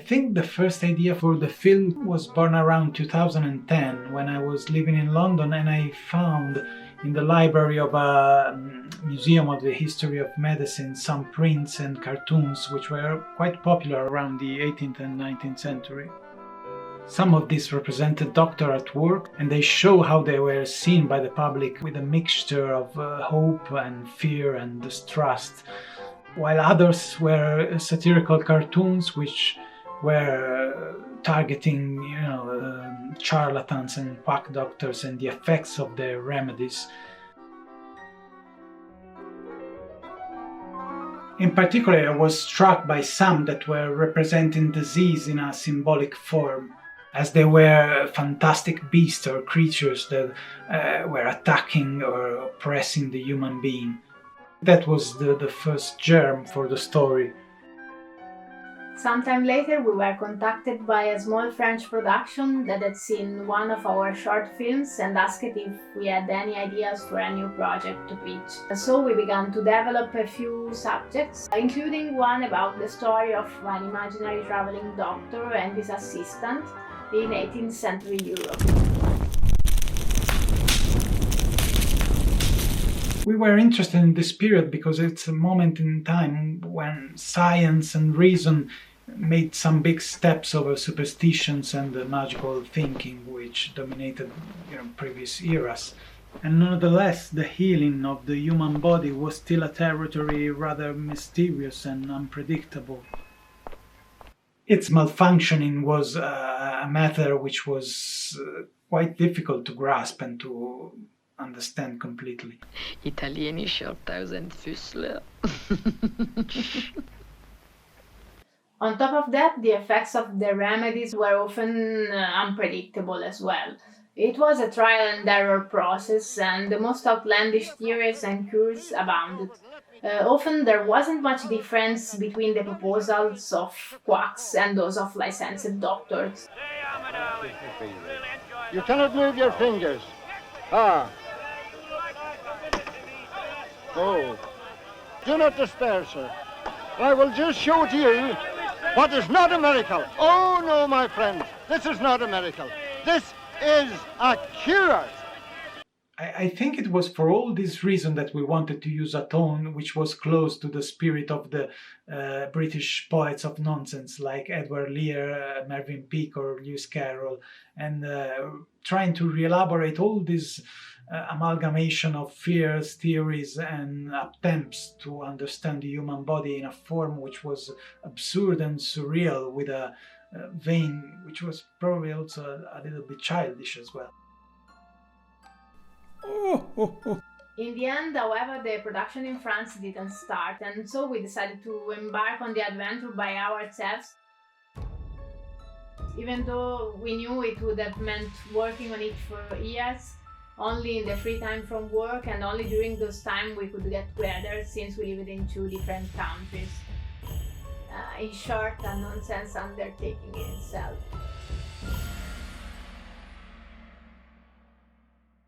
think the first idea for the film was born around 2010 when I was living in London and I found in the library of a museum of the history of medicine some prints and cartoons which were quite popular around the 18th and 19th century. Some of these represented doctors at work, and they show how they were seen by the public with a mixture of hope and fear and distrust, while others were satirical cartoons which were targeting, charlatans and quack doctors and the effects of their remedies. In particular, I was struck by some that were representing disease in a symbolic form, as they were fantastic beasts or creatures that were attacking or oppressing the human being. That was the first germ for the story. Sometime later, we were contacted by a small French production that had seen one of our short films and asked if we had any ideas for a new project to pitch. So we began to develop a few subjects, including one about the story of an imaginary traveling doctor and his assistant in 18th century Europe. We were interested in this period because it's a moment in time when science and reason made some big steps over superstitions and the magical thinking which dominated previous eras. And nonetheless, the healing of the human body was still a territory rather mysterious and unpredictable. Its malfunctioning was a matter which was quite difficult to grasp and to understand completely. Italienischer 1000 Füßler. On top of that, the effects of the remedies were often unpredictable as well. It was a trial and error process, and the most outlandish theories and cures abounded. Often there wasn't much difference between the proposals of quacks and those of licensed doctors. You cannot move your fingers. Ah. Oh. Do not despair, sir. I will just show to you what is not a miracle. Oh, no, my friend. This is not a miracle. This is a cure. I think it was for all this reason that we wanted to use a tone which was close to the spirit of the British poets of nonsense like Edward Lear, Mervyn Peake or Lewis Carroll, and trying to re-elaborate all this amalgamation of fears, theories and attempts to understand the human body in a form which was absurd and surreal, with a vein which was probably also a little bit childish as well. In the end, however, the production in France didn't start, and so we decided to embark on the adventure by ourselves. Even though we knew it would have meant working on it for years, only in the free time from work and only during those times we could get together, since we lived in two different countries. In short, a nonsense undertaking in itself.